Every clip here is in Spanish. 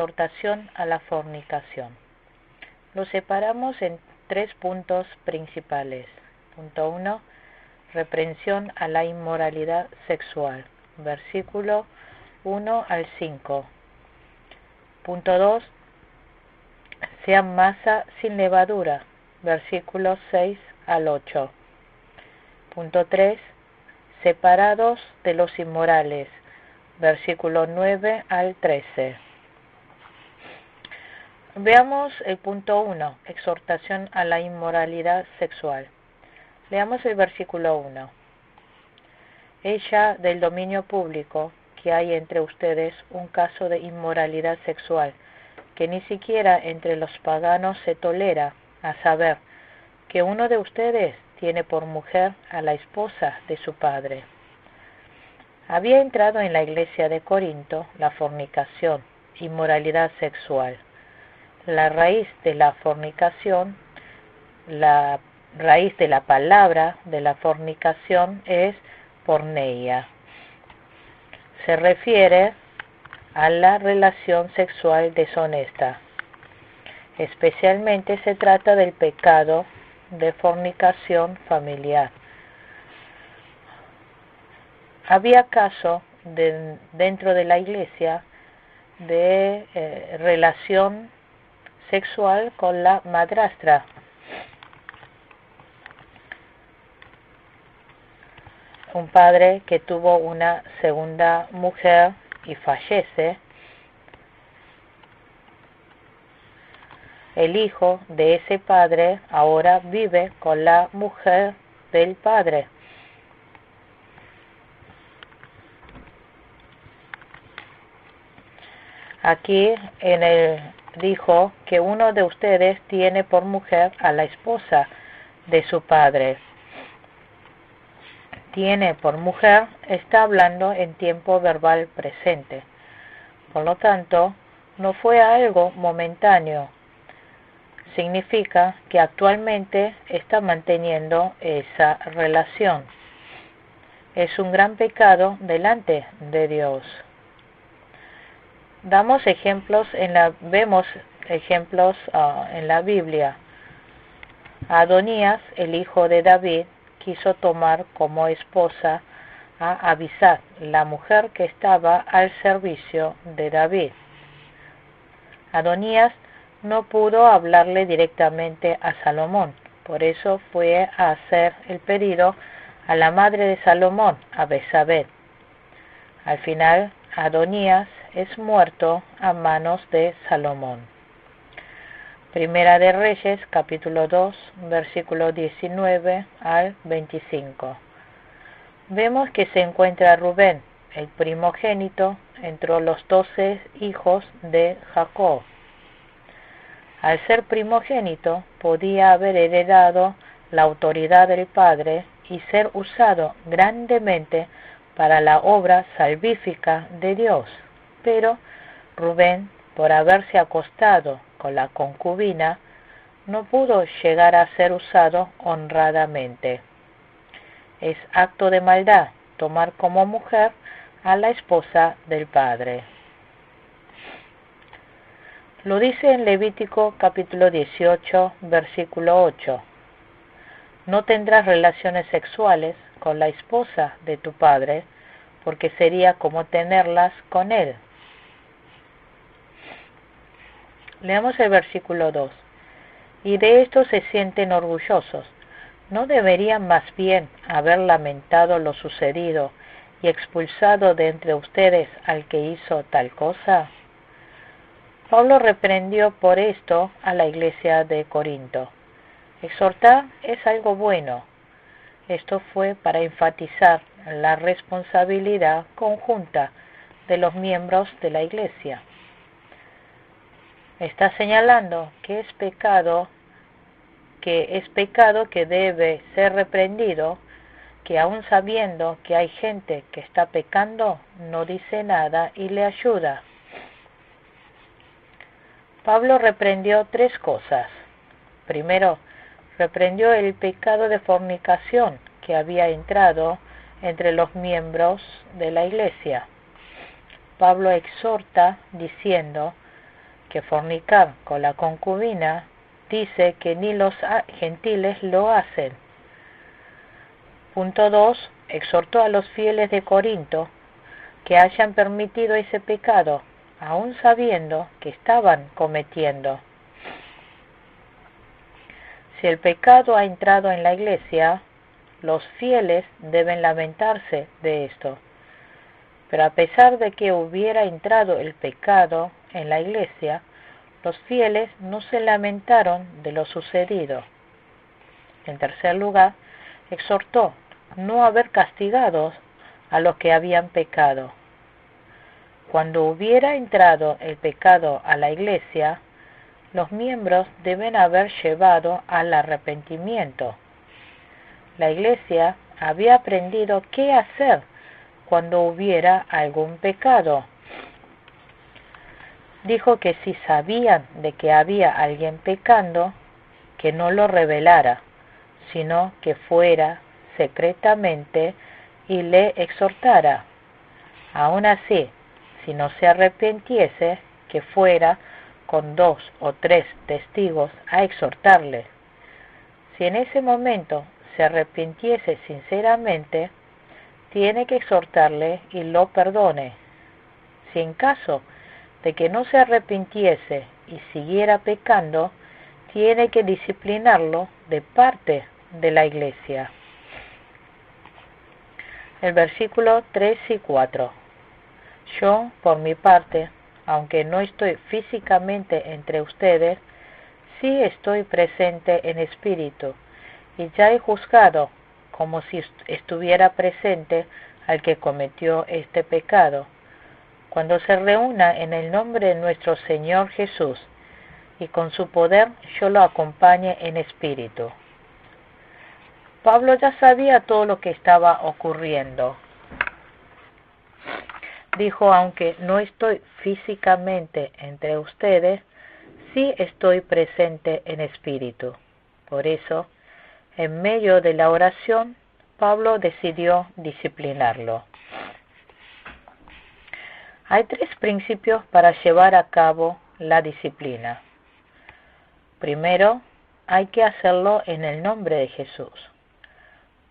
exhortación a la fornicación. Lo separamos en 3 puntos principales. Punto 1, reprensión a la inmoralidad sexual, versículo 1 al 5. Punto 2, sean masa sin levadura, versículos 6 al 8. Punto 3, separados de los inmorales, versículo 9 al 13. Veamos el punto 1, exhortación a la inmoralidad sexual. Leamos el versículo 1. Es ya del dominio público que hay entre ustedes un caso de inmoralidad sexual, que ni siquiera entre los paganos se tolera, a saber, que uno de ustedes tiene por mujer a la esposa de su padre. Había entrado en la iglesia de Corinto la fornicación, inmoralidad sexual. La raíz de la fornicación, la raíz de la palabra de la fornicación es porneia. Se refiere a la relación sexual deshonesta. Especialmente se trata del pecado de fornicación familiar. Había caso dentro de la iglesia de relación sexual con la madrastra. Un padre que tuvo una segunda mujer y fallece. El hijo de ese padre ahora vive con la mujer del padre. Aquí dijo que uno de ustedes tiene por mujer a la esposa de su padre. Tiene por mujer está hablando en tiempo verbal presente. Por lo tanto, no fue algo momentáneo. Significa que actualmente está manteniendo esa relación. Es un gran pecado delante de Dios. Vemos ejemplos en la Biblia. Adonías, el hijo de David, quiso tomar como esposa a Abisag, la mujer que estaba al servicio de David. Adonías no pudo hablarle directamente a Salomón, por eso fue a hacer el pedido a la madre de Salomón, a Betsabé. Al final, Adonías es muerto a manos de Salomón. Primera de Reyes, capítulo 2, versículo 19 al 25. Vemos que se encuentra Rubén, el primogénito, entre los 12 hijos de Jacob. Al ser primogénito, podía haber heredado la autoridad del padre y ser usado grandemente para la obra salvífica de Dios. Pero Rubén, por haberse acostado con la concubina, no pudo llegar a ser usado honradamente. Es acto de maldad tomar como mujer a la esposa del padre. Lo dice en Levítico capítulo 18, versículo 8. No tendrás relaciones sexuales con la esposa de tu padre, porque sería como tenerlas con él. Leamos el versículo 2. Y de esto se sienten orgullosos. ¿No deberían más bien haber lamentado lo sucedido y expulsado de entre ustedes al que hizo tal cosa? Pablo reprendió por esto a la iglesia de Corinto. Exhortar es algo bueno. Esto fue para enfatizar la responsabilidad conjunta de los miembros de la iglesia. Está señalando que es pecado que debe ser reprendido, que aun sabiendo que hay gente que está pecando, no dice nada y le ayuda. Pablo reprendió 3 cosas. Primero, reprendió el pecado de fornicación que había entrado entre los miembros de la iglesia. Pablo exhorta diciendo que fornicar con la concubina, dice que ni los gentiles lo hacen. Punto 2. Exhortó a los fieles de Corinto que hayan permitido ese pecado, aun sabiendo que estaban cometiendo. Si el pecado ha entrado en la iglesia, los fieles deben lamentarse de esto. Pero a pesar de que hubiera entrado el pecado en la iglesia, los fieles no se lamentaron de lo sucedido. En tercer lugar, exhortó no haber castigados a los que habían pecado. Cuando hubiera entrado el pecado a la iglesia, los miembros deben haber llevado al arrepentimiento. La iglesia había aprendido qué hacer cuando hubiera algún pecado. Dijo que si sabían de que había alguien pecando, que no lo revelara, sino que fuera secretamente y le exhortara. Aun así, si no se arrepintiese, que fuera con 2 o 3 testigos a exhortarle. Si en ese momento se arrepintiese sinceramente, tiene que exhortarle y lo perdone. Si en caso de que no se arrepintiese y siguiera pecando, tiene que disciplinarlo de parte de la iglesia. El versículo 3 y 4. Yo, por mi parte, aunque no estoy físicamente entre ustedes, sí estoy presente en espíritu, y ya he juzgado, como si estuviera presente, al que cometió este pecado, cuando se reúna en el nombre de nuestro Señor Jesús, y con su poder yo lo acompañe en espíritu. Pablo ya sabía todo lo que estaba ocurriendo. Dijo, aunque no estoy físicamente entre ustedes, sí estoy presente en espíritu. Por eso, en medio de la oración, Pablo decidió disciplinarlo. Hay 3 principios para llevar a cabo la disciplina. Primero, hay que hacerlo en el nombre de Jesús,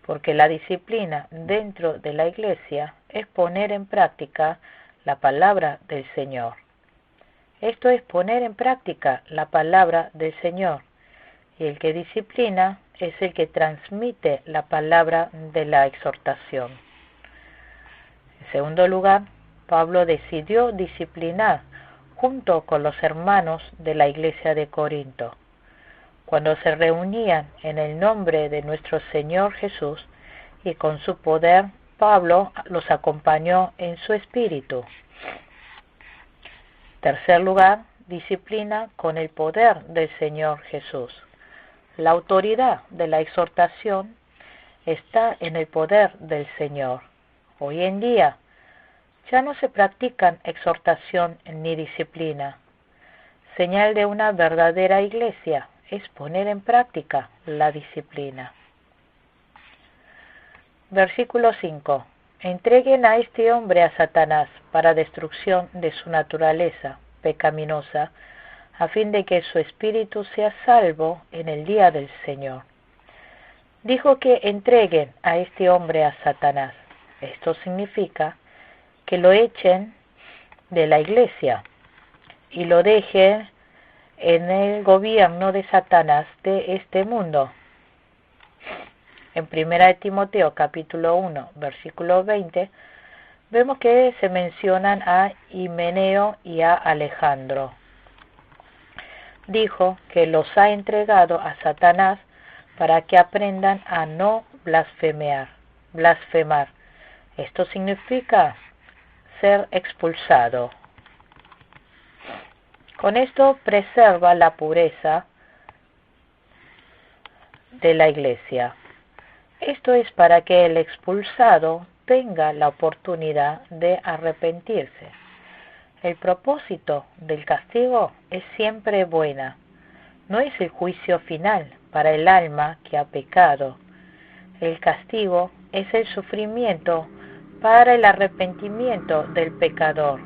porque la disciplina dentro de la iglesia es poner en práctica la palabra del Señor. Esto es poner en práctica la palabra del Señor, y el que disciplina es el que transmite la palabra de la exhortación. En segundo lugar, Pablo decidió disciplinar junto con los hermanos de la iglesia de Corinto. Cuando se reunían en el nombre de nuestro Señor Jesús y con su poder, Pablo los acompañó en su espíritu. Tercer lugar, disciplina con el poder del Señor Jesús. La autoridad de la exhortación está en el poder del Señor. Hoy en día ya no se practican exhortación ni disciplina. Señal de una verdadera iglesia es poner en práctica la disciplina. Versículo 5. Entreguen a este hombre a Satanás para destrucción de su naturaleza pecaminosa, a fin de que su espíritu sea salvo en el día del Señor. Dijo que entreguen a este hombre a Satanás. Esto significa que lo echen de la iglesia y lo dejen en el gobierno de Satanás de este mundo. En 1 Timoteo capítulo 1, versículo 20, vemos que se mencionan a Himeneo y a Alejandro. Dijo que los ha entregado a Satanás para que aprendan a no blasfemar. Esto significa ser expulsado. Con esto preserva la pureza de la iglesia. Esto es para que el expulsado tenga la oportunidad de arrepentirse. El propósito del castigo es siempre buena. No es el juicio final para el alma que ha pecado. El castigo es el sufrimiento para el arrepentimiento del pecador.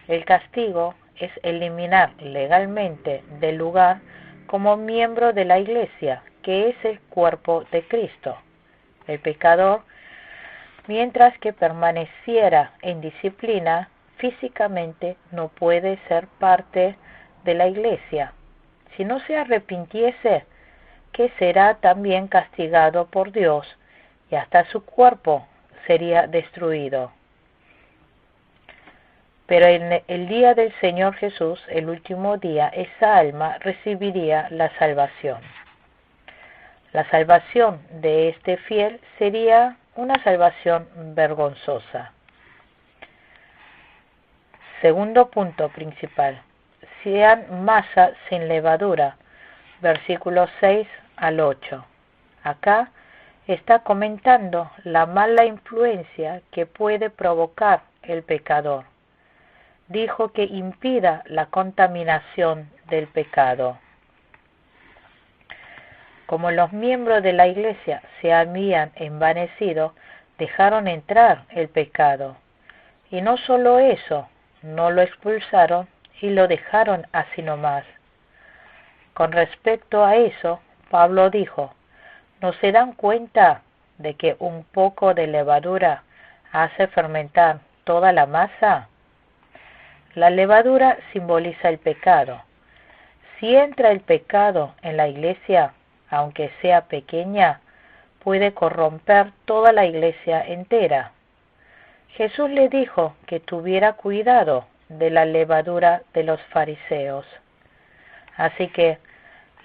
El castigo es eliminar legalmente del lugar como miembro de la Iglesia, que es el cuerpo de Cristo. El pecador, mientras que permaneciera en disciplina, físicamente no puede ser parte de la Iglesia. Si no se arrepintiese, que será también castigado por Dios, y hasta su cuerpo sería destruido. Pero en el día del Señor Jesús, el último día, esa alma recibiría la salvación. La salvación de este fiel sería una salvación vergonzosa. Segundo punto principal. Sean masa sin levadura. Versículos 6 al 8. Acá está comentando la mala influencia que puede provocar el pecador. Dijo que impida la contaminación del pecado. Como los miembros de la Iglesia se habían envanecido, dejaron entrar el pecado. Y no solo eso, no lo expulsaron y lo dejaron así nomás. Con respecto a eso, Pablo dijo, ¿no se dan cuenta de que un poco de levadura hace fermentar toda la masa? La levadura simboliza el pecado. Si entra el pecado en la Iglesia, aunque sea pequeña, puede corromper toda la Iglesia entera. Jesús le dijo que tuviera cuidado de la levadura de los fariseos. Así que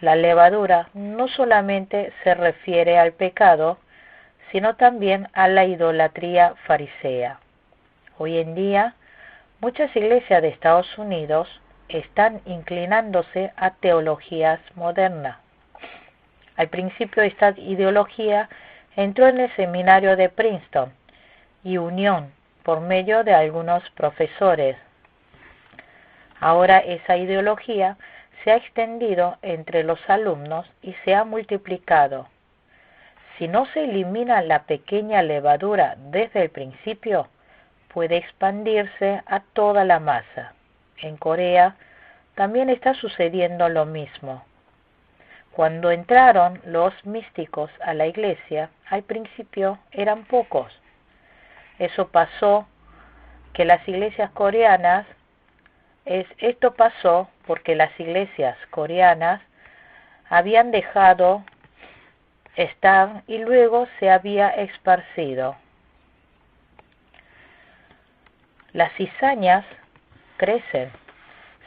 la levadura no solamente se refiere al pecado, sino también a la idolatría farisea. Hoy en día, muchas iglesias de Estados Unidos están inclinándose a teologías modernas. Al principio esta ideología entró en el seminario de Princeton y Unión por medio de algunos profesores. Ahora esa ideología se ha extendido entre los alumnos y se ha multiplicado. Si no se elimina la pequeña levadura desde el principio, puede expandirse a toda la masa. En Corea también está sucediendo lo mismo. Cuando entraron los místicos a la iglesia, al principio eran pocos. Esto pasó porque las iglesias coreanas habían dejado estar y luego se había esparcido. Las cizañas crecen,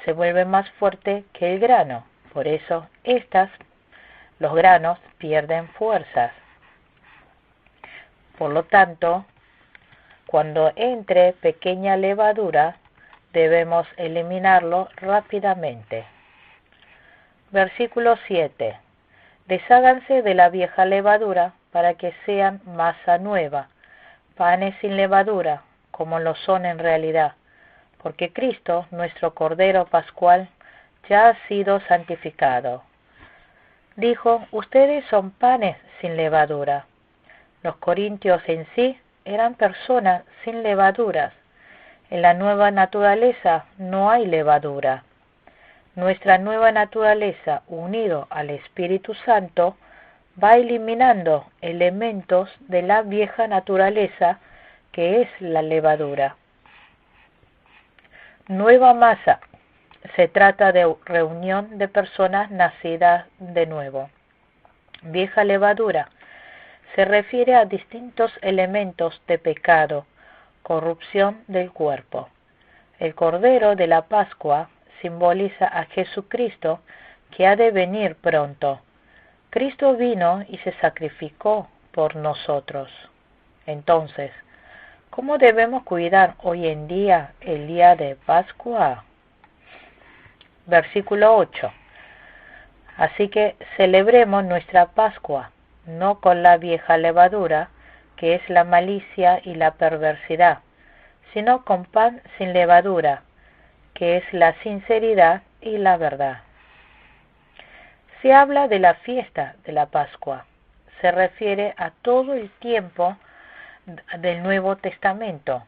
se vuelven más fuertes que el grano, por eso los granos pierden fuerzas. Por lo tanto, cuando entre pequeña levadura, debemos eliminarlo rápidamente. Versículo 7. Desháganse de la vieja levadura para que sean masa nueva, panes sin levadura, como lo son en realidad, porque Cristo, nuestro Cordero Pascual, ya ha sido santificado. Dijo, ustedes son panes sin levadura. Los corintios en sí eran personas sin levaduras. En la nueva naturaleza no hay levadura. Nuestra nueva naturaleza, unido al Espíritu Santo, va eliminando elementos de la vieja naturaleza que es la levadura. Nueva masa. Se trata de reunión de personas nacidas de nuevo. Vieja levadura. Se refiere a distintos elementos de pecado, corrupción del cuerpo. El Cordero de la Pascua simboliza a Jesucristo que ha de venir pronto. Cristo vino y se sacrificó por nosotros. Entonces, ¿cómo debemos cuidar hoy en día el día de Pascua? Versículo 8. Así que celebremos nuestra Pascua, no con la vieja levadura, que es la malicia y la perversidad, sino con pan sin levadura, que es la sinceridad y la verdad. Se habla de la fiesta de la Pascua. Se refiere a todo el tiempo del Nuevo Testamento.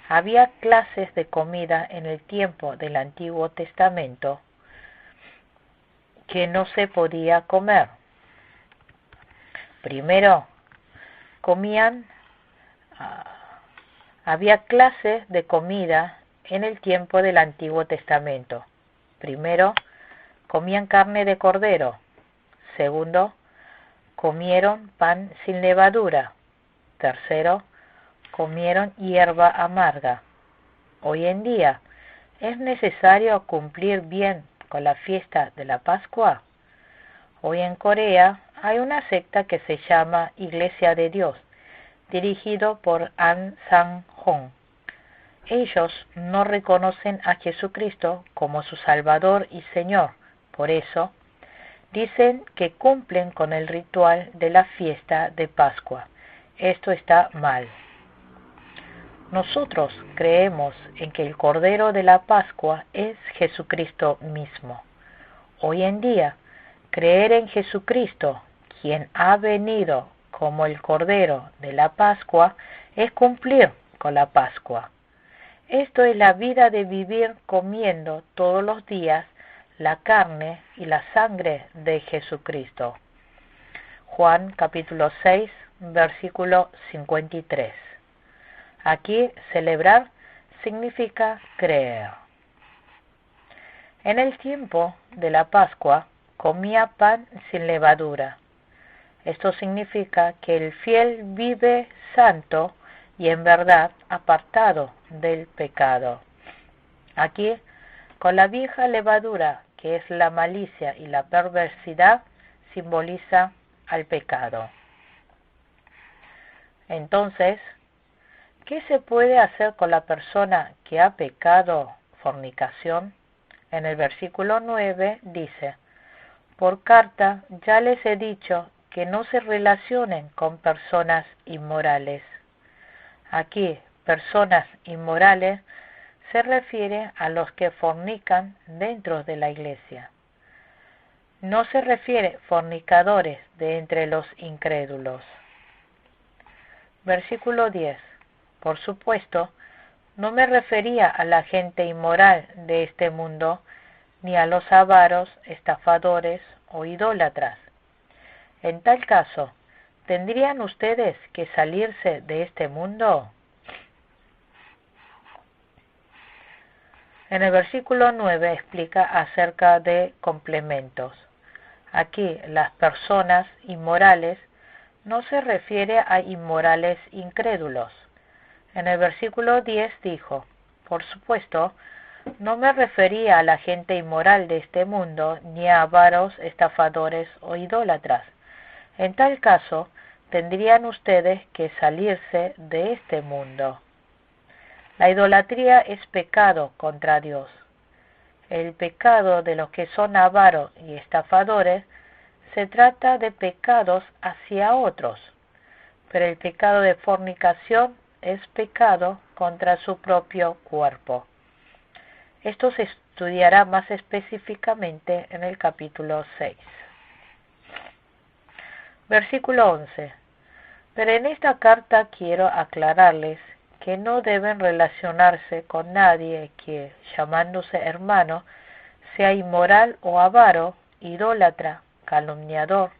Había clases de comida en el tiempo del Antiguo Testamento que no se podía comer. Primero, había clases de comida en el tiempo del Antiguo Testamento. Primero, comían carne de cordero. Segundo, comieron pan sin levadura. Tercero, comieron hierba amarga. Hoy en día, ¿es necesario cumplir bien con la fiesta de la Pascua? Hoy en Corea hay una secta que se llama Iglesia de Dios, dirigido por An Sang-hong. Ellos no reconocen a Jesucristo como su Salvador y Señor. Por eso, dicen que cumplen con el ritual de la fiesta de Pascua. Esto está mal. Nosotros creemos en que el Cordero de la Pascua es Jesucristo mismo. Hoy en día, creer en Jesucristo, quien ha venido como el Cordero de la Pascua, es cumplir con la Pascua. Esto es la vida de vivir comiendo todos los días la carne y la sangre de Jesucristo. Juan capítulo 6, versículo 53. Aquí celebrar significa creer. En el tiempo de la Pascua comía pan sin levadura. Esto significa que el fiel vive santo y en verdad apartado del pecado. Aquí, con la vieja levadura, que es la malicia y la perversidad, simboliza al pecado. Entonces, ¿qué se puede hacer con la persona que ha pecado fornicación? En el versículo 9 dice: por carta ya les he dicho que no se relacionen con personas inmorales. Aquí, personas inmorales se refiere a los que fornican dentro de la iglesia. No se refiere fornicadores de entre los incrédulos. Versículo 10. Por supuesto, no me refería a la gente inmoral de este mundo, ni a los avaros, estafadores o idólatras. En tal caso, ¿tendrían ustedes que salirse de este mundo? En el versículo 9 explica acerca de complementos. Aquí las personas inmorales no se refiere a inmorales incrédulos. En el versículo 10 dijo: por supuesto, no me refería a la gente inmoral de este mundo, ni a avaros, estafadores o idólatras. En tal caso, tendrían ustedes que salirse de este mundo. La idolatría es pecado contra Dios. El pecado de los que son avaros y estafadores se trata de pecados hacia otros, pero el pecado de fornicación es pecado contra su propio cuerpo. Esto se estudiará más específicamente en el capítulo 6. Versículo 11. Pero en esta carta quiero aclararles que no deben relacionarse con nadie que, llamándose hermano, sea inmoral o avaro, idólatra, calumniador,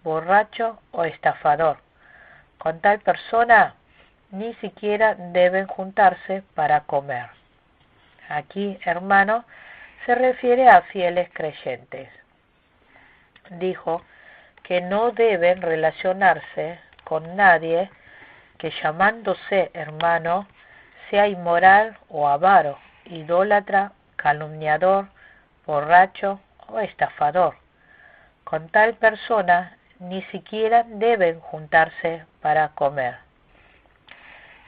borracho o estafador. Con tal persona ni siquiera deben juntarse para comer. Aquí, hermano, se refiere a fieles creyentes. Dijo que no deben relacionarse con nadie que, llamándose hermano, sea inmoral o avaro, idólatra, calumniador, borracho o estafador. Con tal persona ni siquiera deben juntarse para comer.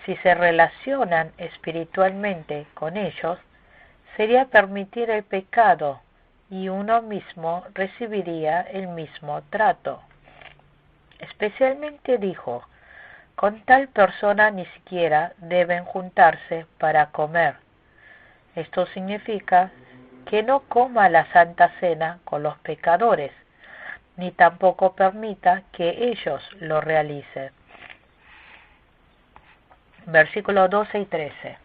Si se relacionan espiritualmente con ellos, sería permitir el pecado y uno mismo recibiría el mismo trato. Especialmente dijo: con tal persona ni siquiera deben juntarse para comer. Esto significa que no coma la Santa Cena con los pecadores, ni tampoco permita que ellos lo realicen. Versículos 12 y 13.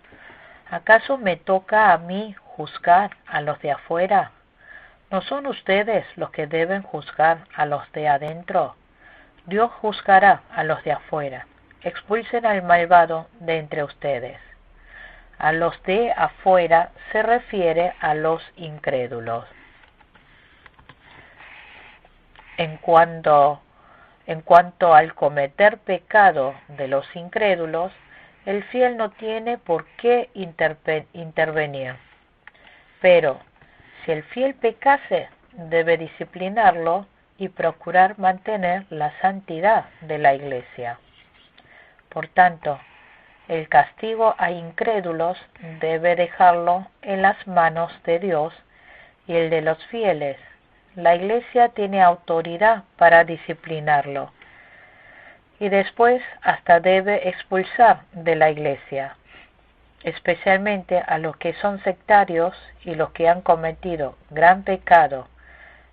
¿Acaso me toca a mí juzgar a los de afuera? ¿No son ustedes los que deben juzgar a los de adentro? Dios juzgará a los de afuera. Expulsen al malvado de entre ustedes. A los de afuera se refiere a los incrédulos. En cuanto al cometer pecado de los incrédulos, el fiel no tiene por qué intervenir. Pero si el fiel pecase, debe disciplinarlo y procurar mantener la santidad de la Iglesia. Por tanto, el castigo a incrédulos debe dejarlo en las manos de Dios y el de los fieles. La Iglesia tiene autoridad para disciplinarlo y después hasta debe expulsar de la Iglesia, especialmente a los que son sectarios y los que han cometido gran pecado,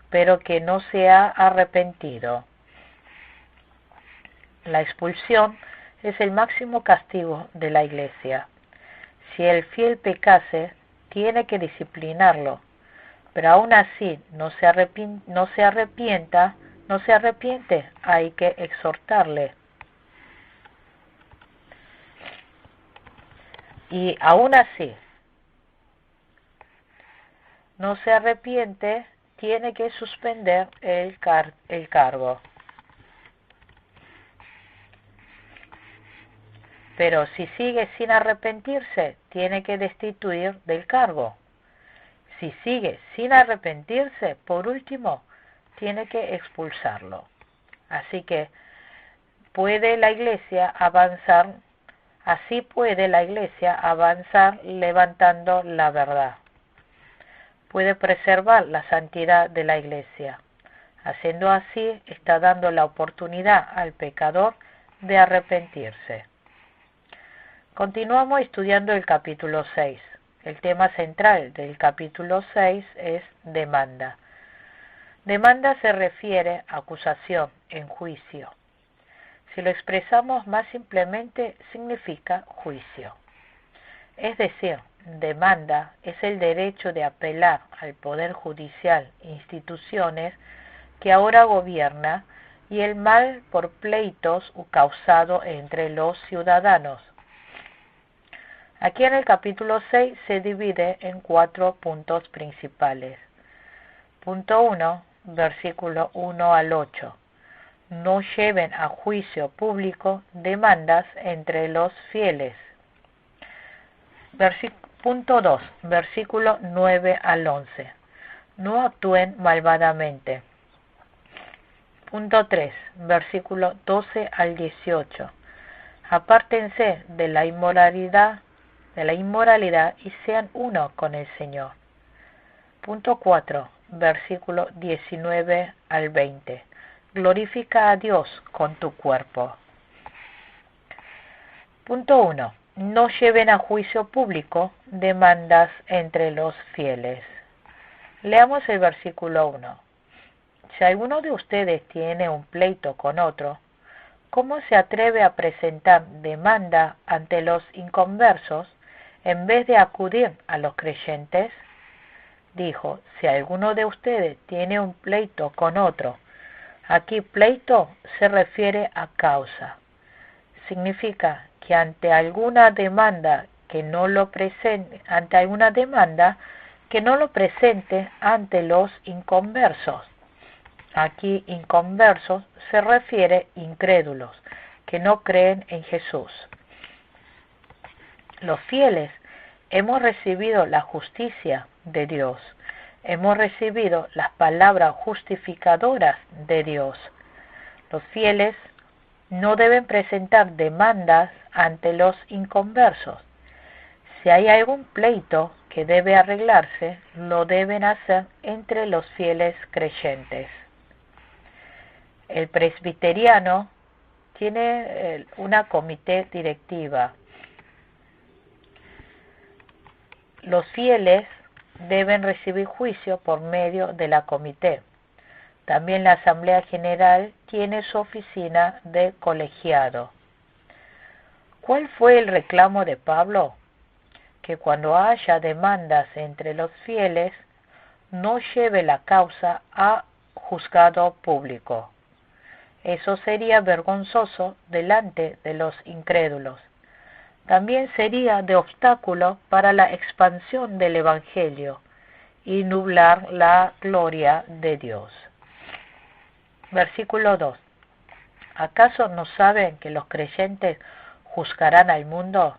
pero que no se ha arrepentido. La expulsión es el máximo castigo de la Iglesia. Si el fiel pecase, tiene que disciplinarlo, pero aún así no se arrepiente, hay que exhortarle. Y aún así no se arrepiente, tiene que suspender el cargo. Pero si sigue sin arrepentirse, tiene que destituir del cargo. Si sigue sin arrepentirse, por último, tiene que expulsarlo. Así que puede la Iglesia avanzar levantando la verdad. Puede preservar la santidad de la Iglesia. Haciendo así, está dando la oportunidad al pecador de arrepentirse. Continuamos estudiando el capítulo 6. El tema central del capítulo 6 es demanda. Demanda se refiere a acusación en juicio. Si lo expresamos más simplemente, significa juicio. Es decir, demanda es el derecho de apelar al Poder Judicial, instituciones que ahora gobierna, y el mal por pleitos causado entre los ciudadanos. Aquí en el capítulo 6 se divide en 4 puntos principales. Punto 1, versículo 1 al 8. No lleven a juicio público demandas entre los fieles. Punto 2, versículo 9 al 11. No actúen malvadamente. Punto 3, versículo 12 al 18. Apártense de la inmoralidad y sean uno con el Señor. Punto 4, versículo 19 al 20. Glorifica a Dios con tu cuerpo. Punto 1. No lleven a juicio público demandas entre los fieles. Leamos el versículo 1. Si alguno de ustedes tiene un pleito con otro, ¿cómo se atreve a presentar demanda ante los inconversos en vez de acudir a los creyentes? Dijo, si alguno de ustedes tiene un pleito con otro. Aquí pleito se refiere a causa. Significa que ante alguna demanda que no lo presente ante los inconversos. Aquí inconversos se refiere incrédulos, que no creen en Jesús. Los fieles hemos recibido la justicia de Dios. Hemos recibido las palabras justificadoras de Dios. Los fieles no deben presentar demandas ante los inconversos. Si hay algún pleito que debe arreglarse, lo deben hacer entre los fieles creyentes. El presbiteriano tiene una comité directiva. Los fieles deben recibir juicio por medio de la comité. También la Asamblea General tiene su oficina de colegiado. ¿Cuál fue el reclamo de Pablo? que cuando haya demandas entre los fieles, no lleve la causa a juzgado público. Eso sería vergonzoso delante de los incrédulos. También sería de obstáculo para la expansión del Evangelio y nublar la gloria de Dios. Versículo 2. ¿Acaso no saben que los creyentes juzgarán al mundo?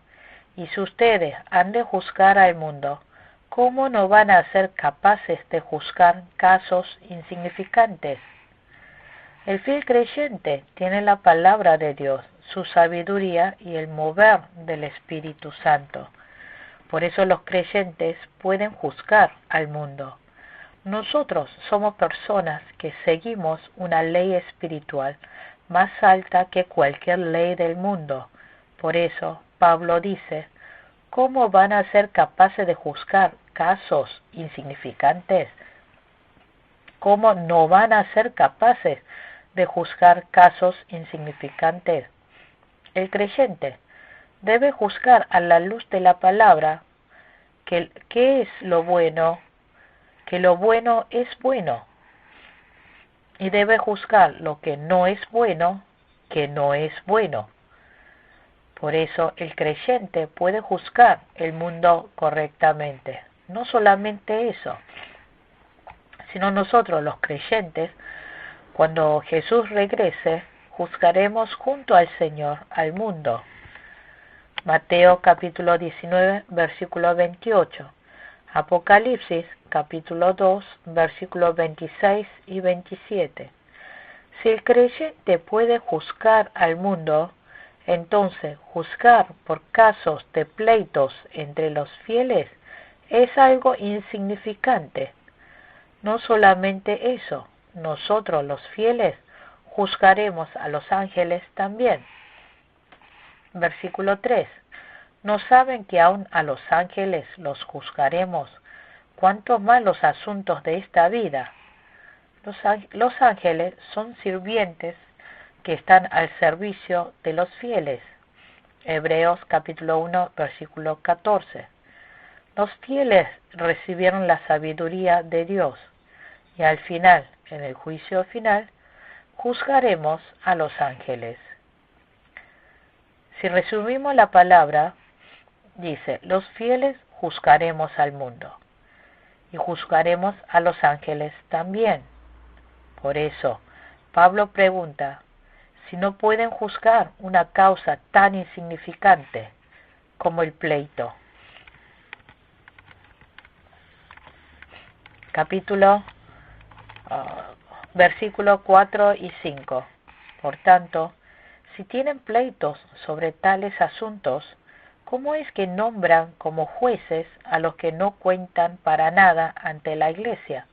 Y si ustedes han de juzgar al mundo, ¿cómo no van a ser capaces de juzgar casos insignificantes? El fiel creyente tiene la palabra de Dios, su sabiduría y el mover del Espíritu Santo. Por eso los creyentes pueden juzgar al mundo. Nosotros somos personas que seguimos una ley espiritual más alta que cualquier ley del mundo. Por eso Pablo dice, ¿cómo van a ser capaces de juzgar casos insignificantes? ¿Cómo no van a ser capaces de juzgar casos insignificantes? El creyente debe juzgar a la luz de la palabra que es lo bueno, que lo bueno es bueno, y debe juzgar lo que no es bueno, que no es bueno. Por eso el creyente puede juzgar el mundo correctamente. No solamente eso, sino nosotros los creyentes, cuando Jesús regrese, juzgaremos junto al Señor al mundo. Mateo capítulo 19, versículo 28. Apocalipsis capítulo 2, versículos 26 y 27. Si el creyente puede juzgar al mundo, entonces juzgar por casos de pleitos entre los fieles es algo insignificante. No solamente eso, nosotros los fieles juzgaremos a los ángeles también. Versículo 3. ¿No saben que aún a los ángeles los juzgaremos? ¿Cuánto más los asuntos de esta vida? Los ángeles son sirvientes que están al servicio de los fieles. Hebreos capítulo 1, versículo 14. Los fieles recibieron la sabiduría de Dios y al final, en el juicio final, juzgaremos a los ángeles. Si resumimos la palabra, dice, los fieles juzgaremos al mundo y juzgaremos a los ángeles también. Por eso, Pablo pregunta si no pueden juzgar una causa tan insignificante como el pleito. Versículo 4 y 5. Por tanto, si tienen pleitos sobre tales asuntos, ¿cómo es que nombran como jueces a los que no cuentan para nada ante la iglesia?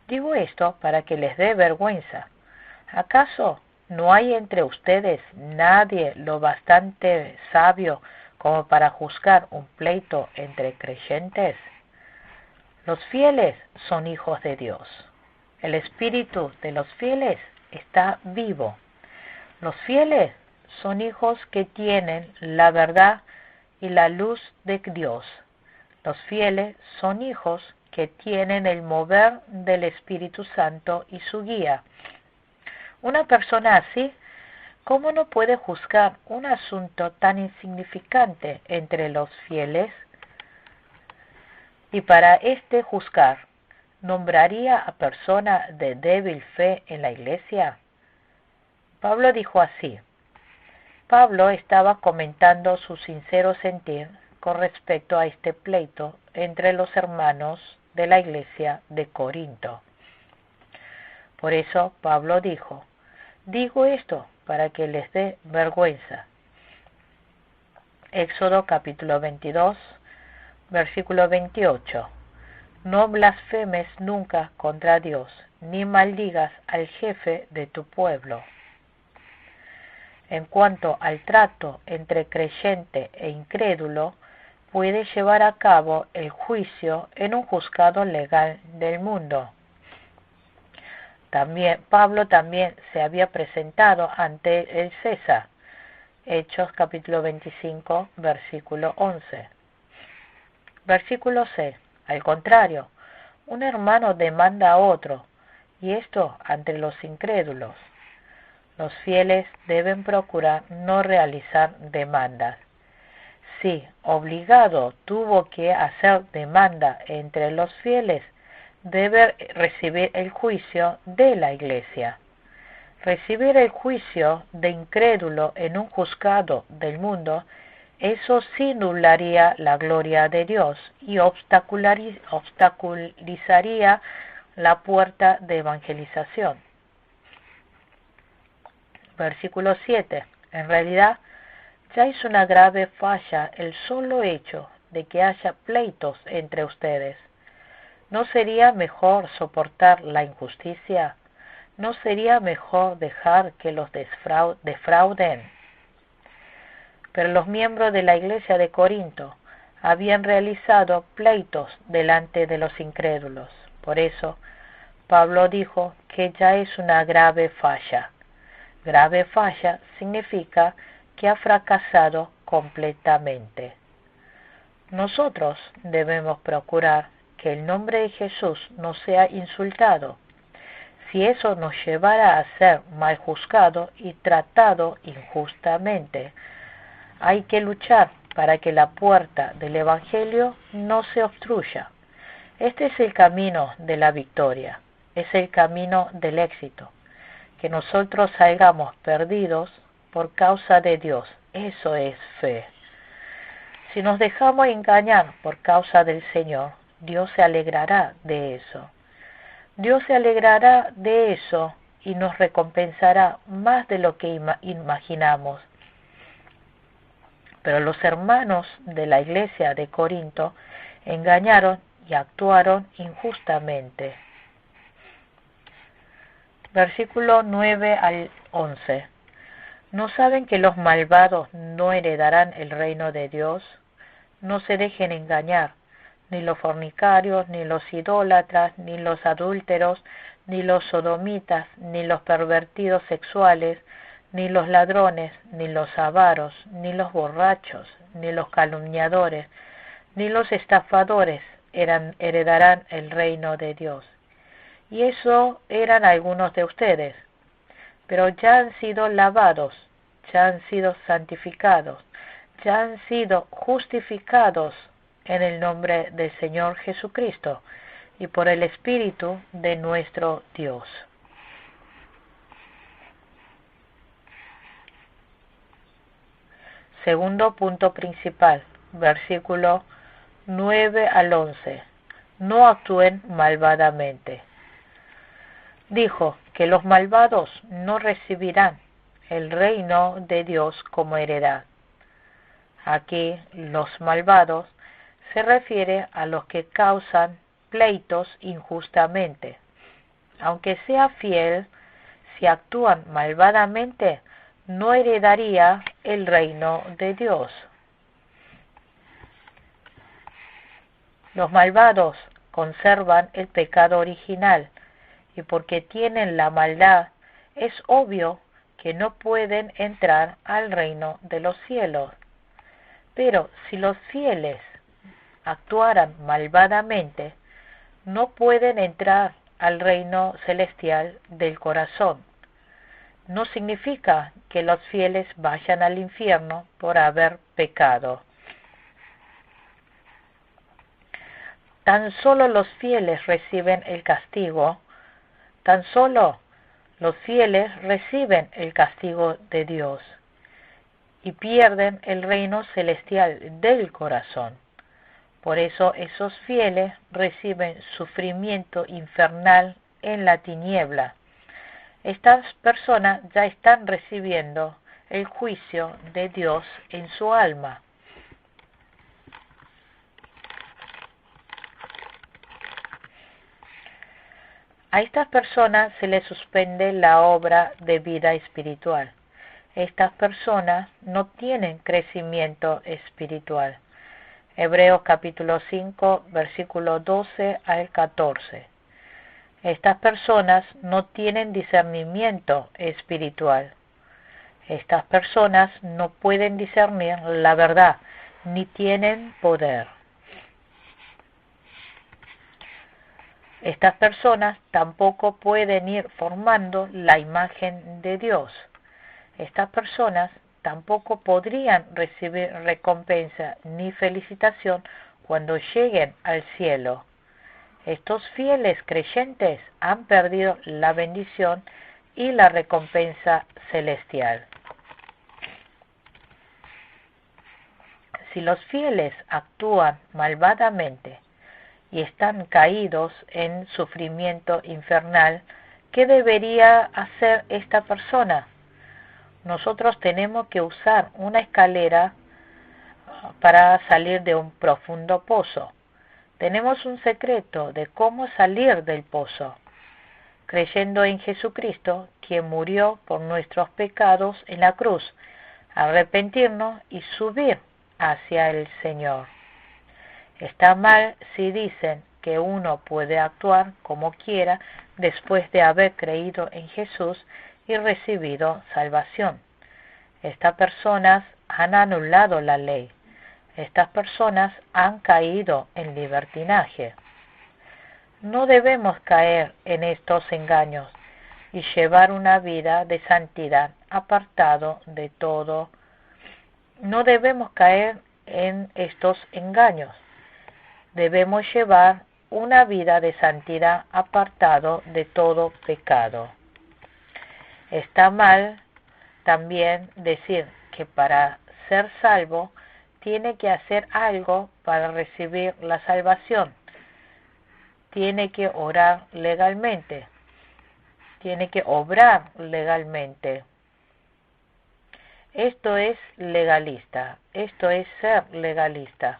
Digo esto para que les dé vergüenza. ¿Acaso no hay entre ustedes nadie lo bastante sabio como para juzgar un pleito entre creyentes? Los fieles son hijos de Dios. El espíritu de los fieles está vivo. Los fieles son hijos que tienen la verdad y la luz de Dios. Los fieles son hijos que tienen el mover del Espíritu Santo y su guía. Una persona así, ¿cómo no puede juzgar un asunto tan insignificante entre los fieles? Y para juzgar, ¿nombraría a persona de débil fe en la iglesia? Pablo dijo así. Pablo estaba comentando su sincero sentir con respecto a este pleito entre los hermanos de la iglesia de Corinto. Por eso Pablo dijo, digo esto para que les dé vergüenza. Éxodo capítulo 22, versículo 28. No blasfemes nunca contra Dios, ni maldigas al jefe de tu pueblo. En cuanto al trato entre creyente e incrédulo, puede llevar a cabo el juicio en un juzgado legal del mundo. Pablo también se había presentado ante el César. Hechos capítulo 25, versículo 11. Versículo 6. Al contrario, un hermano demanda a otro, y esto ante los incrédulos. Los fieles deben procurar no realizar demandas. Si obligado tuvo que hacer demanda entre los fieles, debe recibir el juicio de la Iglesia. Recibir el juicio de incrédulo en un juzgado del mundo, eso sí nublaría la gloria de Dios y obstaculizaría la puerta de evangelización. Versículo 7. En realidad, ya es una grave falla el solo hecho de que haya pleitos entre ustedes. ¿No sería mejor soportar la injusticia? ¿No sería mejor dejar que los defrauden? Pero los miembros de la iglesia de Corinto habían realizado pleitos delante de los incrédulos. Por eso, Pablo dijo que ya es una grave falla. Grave falla significa que ha fracasado completamente. Nosotros debemos procurar que el nombre de Jesús no sea insultado. Si eso nos llevara a ser mal juzgado y tratado injustamente, hay que luchar para que la puerta del Evangelio no se obstruya. Este es el camino de la victoria, es el camino del éxito. Que nosotros salgamos perdidos por causa de Dios, eso es fe. Si nos dejamos engañar por causa del Señor, Dios se alegrará de eso. Dios se alegrará de eso y nos recompensará más de lo que imaginamos. Pero los hermanos de la iglesia de Corinto engañaron y actuaron injustamente. Versículo 9 al 11. ¿No saben que los malvados no heredarán el reino de Dios? No se dejen engañar, ni los fornicarios, ni los idólatras, ni los adúlteros, ni los sodomitas, ni los pervertidos sexuales, ni los ladrones, ni los avaros, ni los borrachos, ni los calumniadores, ni los estafadores heredarán el reino de Dios. Y eso eran algunos de ustedes, pero ya han sido lavados, ya han sido santificados, ya han sido justificados en el nombre del Señor Jesucristo y por el Espíritu de nuestro Dios. Segundo punto principal, versículo 9 al 11. No actúen malvadamente. Dijo que los malvados no recibirán el reino de Dios como heredad. Aquí los malvados se refiere a los que causan pleitos injustamente. Aunque sea fiel, si actúan malvadamente, no heredaría el reino de Dios. Los malvados conservan el pecado original, y porque tienen la maldad, es obvio que no pueden entrar al reino de los cielos. Pero si los fieles actuaran malvadamente, no pueden entrar al reino celestial del corazón. No significa que los fieles vayan al infierno por haber pecado. Tan solo los fieles reciben el castigo, tan solo los fieles reciben el castigo de Dios y pierden el reino celestial del corazón. Por eso esos fieles reciben sufrimiento infernal en la tiniebla. Estas personas ya están recibiendo el juicio de Dios en su alma. A estas personas se les suspende la obra de vida espiritual. Estas personas no tienen crecimiento espiritual. Hebreos capítulo 5, versículo 12 al 14. Estas personas no tienen discernimiento espiritual. Estas personas no pueden discernir la verdad, ni tienen poder. Estas personas tampoco pueden ir formando la imagen de Dios. Estas personas tampoco podrían recibir recompensa ni felicitación cuando lleguen al cielo. Estos fieles creyentes han perdido la bendición y la recompensa celestial. Si los fieles actúan malvadamente y están caídos en sufrimiento infernal, ¿qué debería hacer esta persona? Nosotros tenemos que usar una escalera para salir de un profundo pozo. Tenemos un secreto de cómo salir del pozo, creyendo en Jesucristo, quien murió por nuestros pecados en la cruz, arrepentirnos y subir hacia el Señor. Está mal si dicen que uno puede actuar como quiera después de haber creído en Jesús y recibido salvación. Estas personas han anulado la ley. Estas personas han caído en libertinaje. No debemos caer en estos engaños y llevar una vida de santidad apartado de todo. No debemos caer en estos engaños. Debemos llevar una vida de santidad apartado de todo pecado. Está mal también decir que para ser salvo tiene que hacer algo para recibir la salvación. Tiene que orar legalmente. Tiene que obrar legalmente. Esto es legalista. Esto es ser legalista.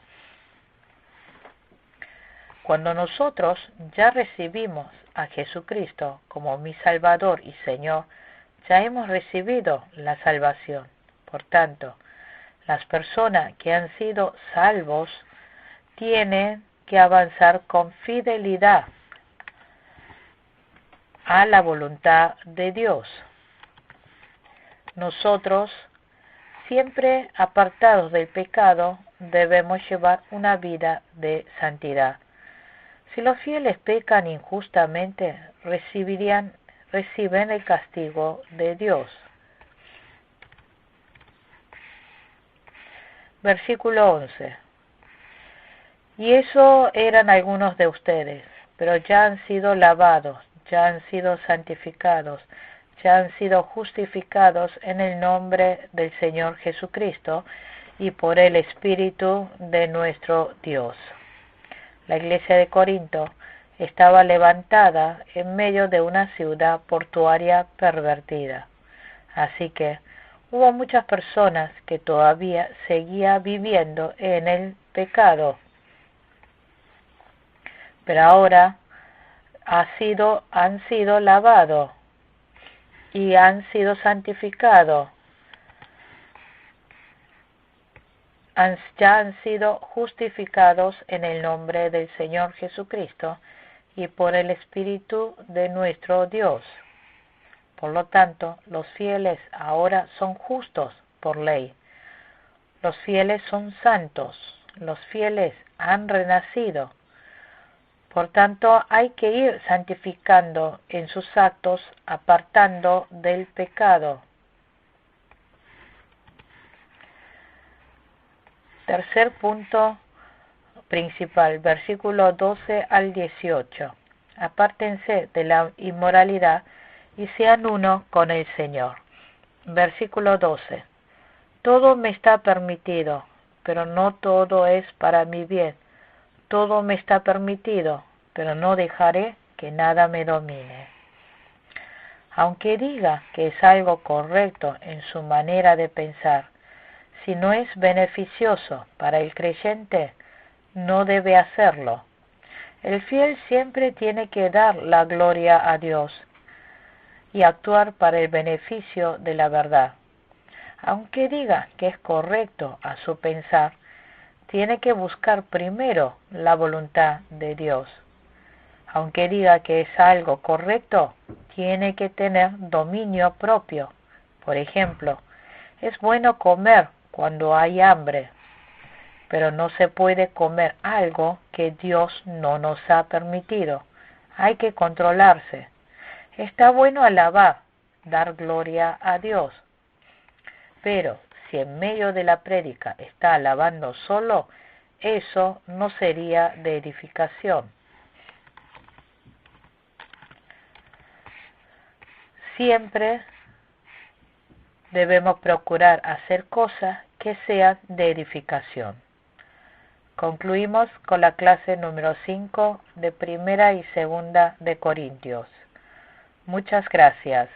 Cuando nosotros ya recibimos a Jesucristo como mi Salvador y Señor, ya hemos recibido la salvación. Por tanto, las personas que han sido salvos tienen que avanzar con fidelidad a la voluntad de Dios. Nosotros, siempre apartados del pecado, debemos llevar una vida de santidad. Si los fieles pecan injustamente, reciben el castigo de Dios. Versículo 11. Y eso eran algunos de ustedes, pero ya han sido lavados, ya han sido santificados, ya han sido justificados en el nombre del Señor Jesucristo y por el Espíritu de nuestro Dios. La iglesia de Corinto estaba levantada en medio de una ciudad portuaria pervertida. Así que hubo muchas personas que todavía seguían viviendo en el pecado. Pero ahora han sido lavados y han sido santificados. Ya han sido justificados en el nombre del Señor Jesucristo y por el Espíritu de nuestro Dios. Por lo tanto, los fieles ahora son justos por ley. Los fieles son santos. Los fieles han renacido. Por tanto, hay que ir santificando en sus actos, apartando del pecado. Tercer punto principal, versículo 12 al 18. Apártense de la inmoralidad y sean uno con el Señor. Versículo 12. Todo me está permitido, pero no todo es para mi bien. Todo me está permitido, pero no dejaré que nada me domine. Aunque diga que es algo correcto en su manera de pensar, si no es beneficioso para el creyente, no debe hacerlo. El fiel siempre tiene que dar la gloria a Dios y actuar para el beneficio de la verdad. Aunque diga que es correcto a su pensar, tiene que buscar primero la voluntad de Dios. Aunque diga que es algo correcto, tiene que tener dominio propio. Por ejemplo, es bueno comer cuando hay hambre, pero no se puede comer algo que Dios no nos ha permitido. Hay que controlarse. Está bueno alabar, dar gloria a Dios. Pero si en medio de la prédica está alabando solo, eso no sería de edificación. Siempre debemos procurar hacer cosas que sean de edificación. Concluimos con la clase número 5 de Primera y Segunda de Corintios. Muchas gracias.